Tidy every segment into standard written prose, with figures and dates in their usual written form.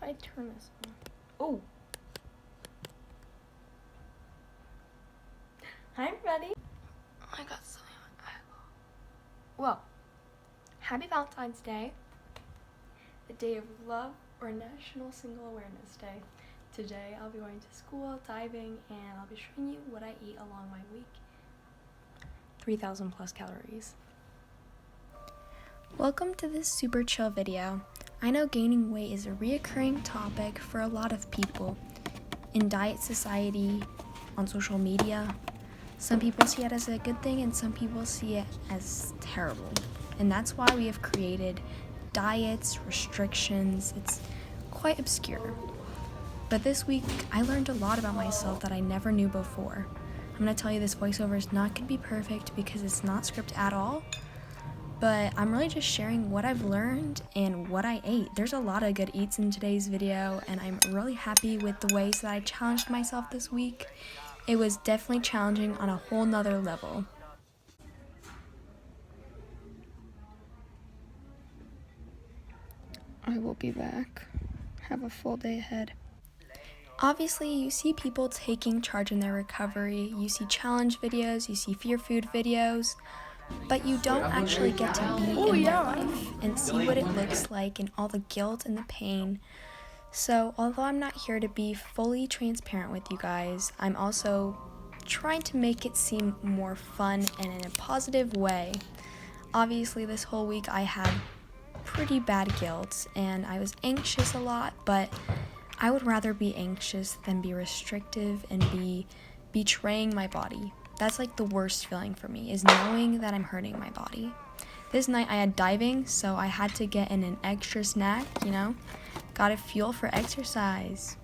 I turn this on? Oh! Hi, everybody! I got something on my eyeball. Well, happy Valentine's Day, the day of love, or National Single Awareness Day. Today, I'll be going to school, diving, and I'll be showing you what I eat along my week. 3,000 plus calories. Welcome to this super chill video. I know gaining weight is a reoccurring topic for a lot of people in diet society, on social media. Some people see it as a good thing and some people see it as terrible. And that's why we have created diets, restrictions. It's quite obscure. But this week, I learned a lot about myself that I never knew before. I'm going to tell you this voiceover is not going to be perfect because it's not scripted at all. But I'm really just sharing what I've learned and what I ate. There's a lot of good eats in today's video, and I'm really happy with the ways that I challenged myself this week. It was definitely challenging on a whole nother level. I will be back. Have a full day ahead. Obviously, you see people taking charge in their recovery. You see challenge videos, you see fear food videos, but you don't actually get to be in their life and see what it looks like and all the guilt and the pain. So, although I'm not here to be fully transparent with you guys, I'm also trying to make it seem more fun and in a positive way. Obviously, this whole week I had pretty bad guilt and I was anxious a lot, but I would rather be anxious than be restrictive and be betraying my body. That's like the worst feeling for me, is knowing that I'm hurting my body. This night I had diving, so I had to get in an extra snack, Gotta fuel for exercise.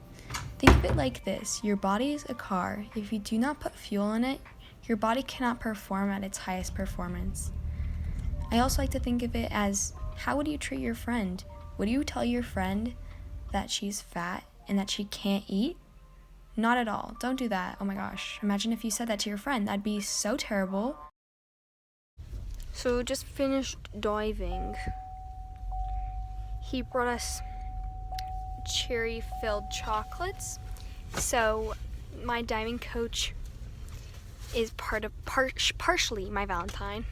Think of it like this. Your body is a car. If you do not put fuel in it, your body cannot perform at its highest performance. I also like to think of it as, how would you treat your friend? Would you tell your friend that she's fat and that she can't eat? Not at all. Don't do that. Oh my gosh. Imagine if you said that to your friend. That'd be so terrible. So just finished diving. He brought us cherry-filled chocolates. So my diving coach is partially my Valentine.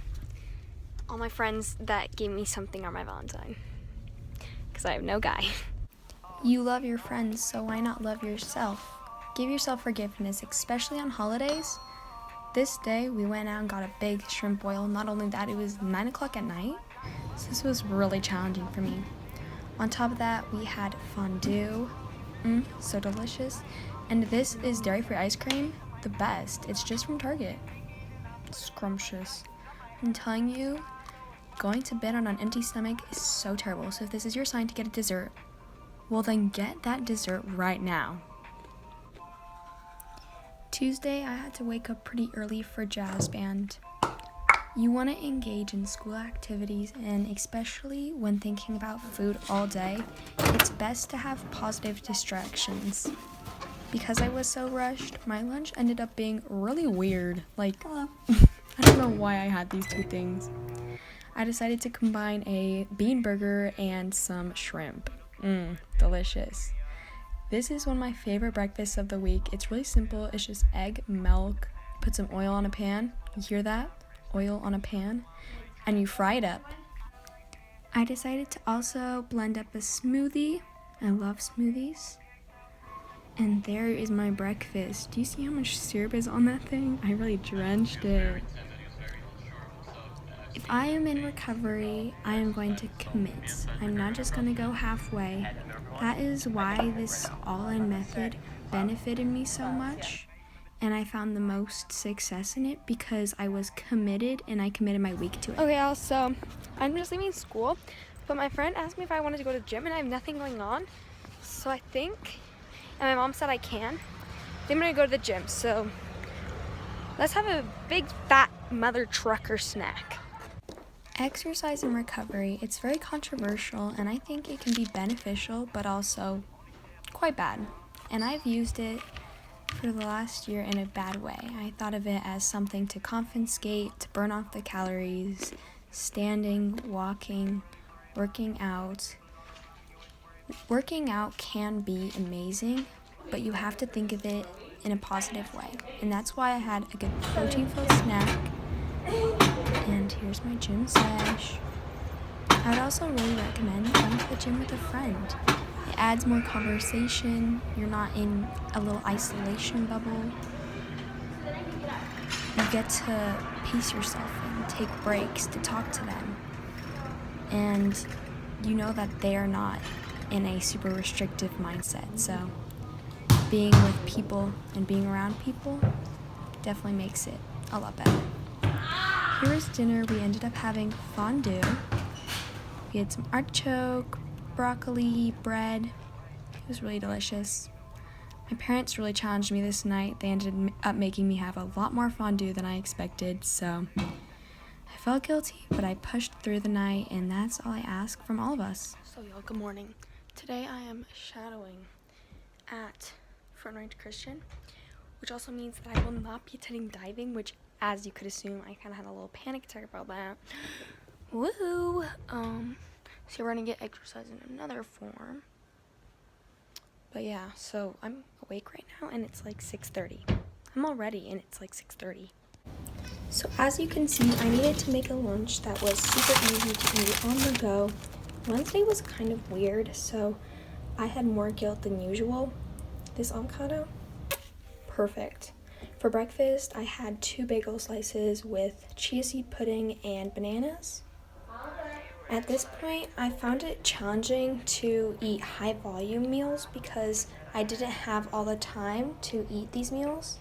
All my friends that gave me something are my Valentine, because I have no guy. You love your friends, so why not love yourself? Give yourself forgiveness, especially on holidays. This day, we went out and got a big shrimp boil. Not only that, it was 9 o'clock at night, so this was really challenging for me. On top of that, we had fondue. So delicious. And this is dairy-free ice cream, the best. It's just from Target. It's scrumptious. I'm telling you, going to bed on an empty stomach is so terrible. So if this is your sign to get a dessert, well then get that dessert right now. Tuesday, I had to wake up pretty early for jazz band. You want to engage in school activities, and especially when thinking about food all day, it's best to have positive distractions. Because I was so rushed, my lunch ended up being really weird. I don't know why I had these two things. I decided to combine a bean burger and some shrimp. Delicious. This is one of my favorite breakfasts of the week. It's really simple. It's just egg, milk, put some oil on a pan. You hear that? Oil on a pan. And you fry it up. I decided to also blend up a smoothie. I love smoothies. And there is my breakfast. Do you see how much syrup is on that thing? I really drenched it. If I am in recovery, I am going to commit. I'm not just going to go halfway. That is why this all-in method benefited me so much, and I found the most success in it because I was committed and I committed my week to it. Okay, so I'm just leaving school, but my friend asked me if I wanted to go to the gym and I have nothing going on, so I think, and my mom said I can, I'm going to go to the gym, so let's have a big fat mother trucker snack. Exercise and recovery, it's very controversial, and I think it can be beneficial, but also quite bad. And I've used it for the last year in a bad way. I thought of it as something to confiscate, to burn off the calories, standing, walking, working out. Working out can be amazing, but you have to think of it in a positive way. And that's why I had a good protein-filled snack. And here's my gym sesh. I would also really recommend going to the gym with a friend. It adds more conversation. You're not in a little isolation bubble. You get to pace yourself and take breaks to talk to them. And you know that they are not in a super restrictive mindset. So being with people and being around people definitely makes it a lot better. Here was dinner. We ended up having fondue. We had some artichoke, broccoli, bread. It was really delicious. My parents really challenged me this night. They ended up making me have a lot more fondue than I expected, so I felt guilty, but I pushed through the night, and that's all I ask from all of us. So y'all, good morning. Today I am shadowing at Front Range Christian, which also means that I will not be attending diving, which, as you could assume, I kind of had a little panic attack about that. Woohoo! So we're gonna get exercise in another form. But yeah, so I'm awake right now, and it's like 6:30. I'm all ready, and it's like 6:30. So as you can see, I needed to make a lunch that was super easy to eat on the go. Wednesday was kind of weird, so I had more guilt than usual. This avocado, perfect. For breakfast, I had 2 bagel slices with chia seed pudding and bananas. At this point, I found it challenging to eat high volume meals because I didn't have all the time to eat these meals.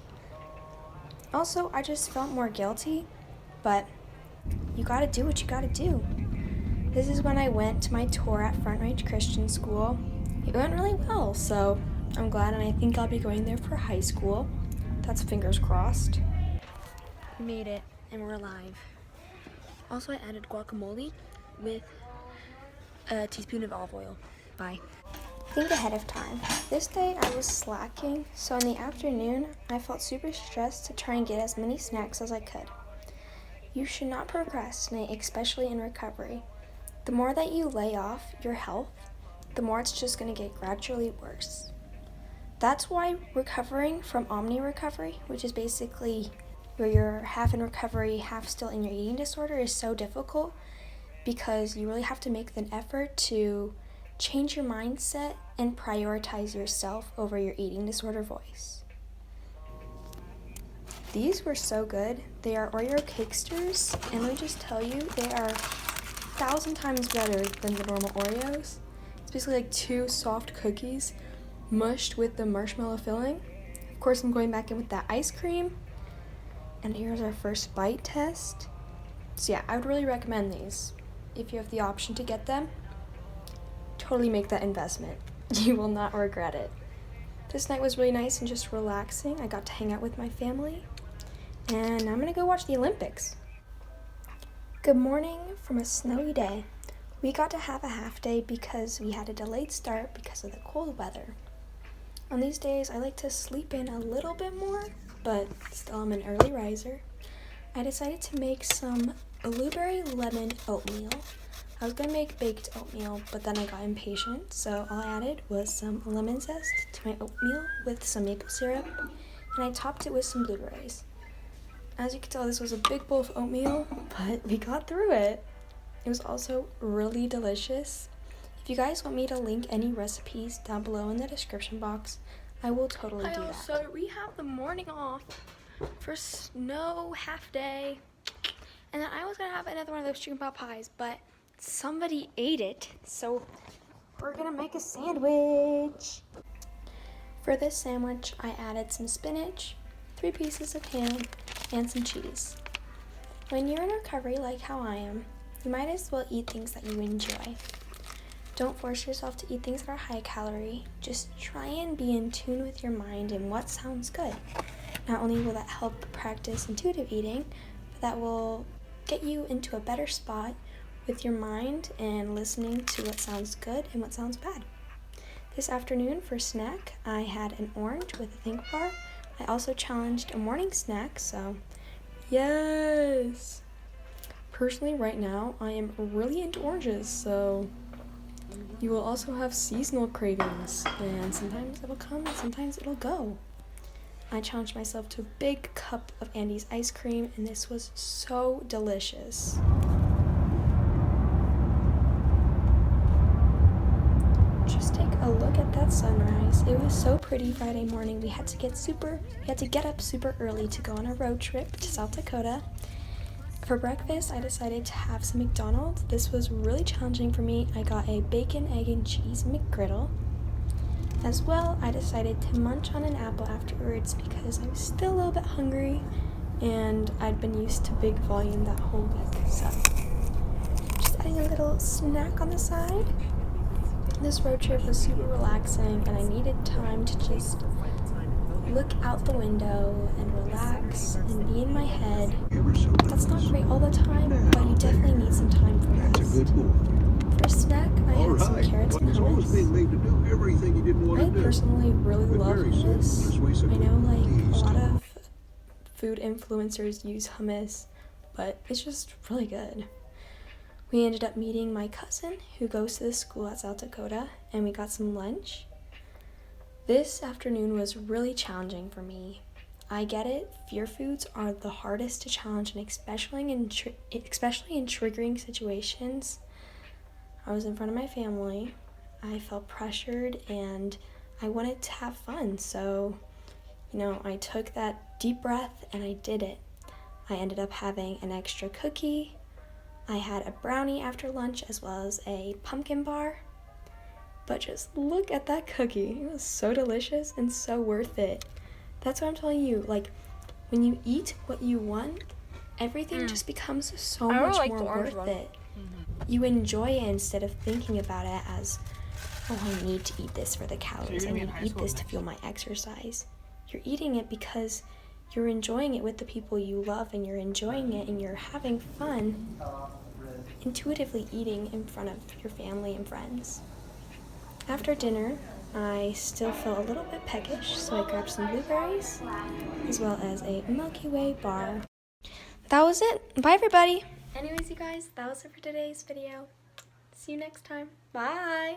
Also, I just felt more guilty, but you gotta do what you gotta do. This is when I went to my tour at Front Range Christian School. It went really well, so I'm glad, and I think I'll be going there for high school. That's fingers crossed. We made it, and we're alive. Also, I added guacamole with a teaspoon of olive oil. Bye. Think ahead of time. This day I was slacking, so in the afternoon I felt super stressed to try and get as many snacks as I could. You should not procrastinate, especially in recovery. The more that you lay off your health, the more it's just going to get gradually worse. That's why recovering from omni recovery, which is basically where you're half in recovery, half still in your eating disorder, is so difficult, because you really have to make an effort to change your mindset and prioritize yourself over your eating disorder voice. These were so good. They are Oreo Cakesters, and let me just tell you, they are 1,000 times better than the normal Oreos. It's basically like 2 soft cookies mushed with the marshmallow filling. Of course, I'm going back in with that ice cream. And here's our first bite test. So yeah, I would really recommend these. If you have the option to get them, totally make that investment. You will not regret it. This night was really nice and just relaxing. I got to hang out with my family, and I'm gonna go watch the Olympics. Good morning from a snowy day. We got to have a half day because we had a delayed start because of the cold weather. On these days, I like to sleep in a little bit more, but still I'm an early riser. I decided to make some blueberry lemon oatmeal. I was gonna make baked oatmeal, but then I got impatient, so all I added was some lemon zest to my oatmeal with some maple syrup, and I topped it with some blueberries. As you can tell, this was a big bowl of oatmeal, but we got through it. It was also really delicious. If you guys want me to link any recipes down below in the description box, I will totally do that. So we have the morning off for snow half day, and then I was gonna have another one of those chicken pot pies, but somebody ate it, so we're gonna make a sandwich. For this sandwich, I added some spinach, 3 pieces of ham, and some cheese. When you're in recovery like how I am, you might as well eat things that you enjoy. Don't force yourself to eat things that are high calorie. Just try and be in tune with your mind and what sounds good. Not only will that help practice intuitive eating, but that will get you into a better spot with your mind and listening to what sounds good and what sounds bad. This afternoon for snack, I had an orange with a think bar. I also challenged a morning snack, so yes! Personally, right now, I am really into oranges, so You will also have seasonal cravings, and sometimes it'll come and sometimes it'll go. I challenged myself to a big cup of Andy's ice cream, and this was so delicious. Just take a look at that sunrise. It was so pretty Friday morning. We had to get up super early to go on a road trip to South Dakota. For breakfast, I decided to have some McDonald's. This was really challenging for me. I got a bacon, egg, and cheese McGriddle. As well, I decided to munch on an apple afterwards because I was still a little bit hungry and I'd been used to big volume that whole week. So, just adding a little snack on the side. This road trip was super relaxing and I needed time to just look out the window and relax and be in my head. That's not great all the time, but you definitely need some time for rest. That's a good boy. For a snack, I had some carrots and hummus. I personally really love hummus. I know like a lot of food influencers use hummus, but it's just really good. We ended up meeting my cousin who goes to the school at South Dakota, and we got some lunch. This afternoon was really challenging for me. I get it, fear foods are the hardest to challenge, and especially in triggering situations. I was in front of my family, I felt pressured, and I wanted to have fun, so, I took that deep breath and I did it. I ended up having an extra cookie. I had a brownie after lunch as well as a pumpkin bar. But just look at that cookie. It was so delicious and so worth it. That's what I'm telling you. Like, when you eat what you want, everything just becomes so much more worth it. You enjoy it instead of thinking about it as, oh, I need to eat this for the calories. I need to eat this to fuel my exercise. You're eating it because you're enjoying it with the people you love, and you're enjoying it and you're having fun intuitively eating in front of your family and friends. After dinner, I still felt a little bit peckish, so I grabbed some blueberries, as well as a Milky Way bar. That was it. Bye, everybody. Anyways, you guys, that was it for today's video. See you next time. Bye.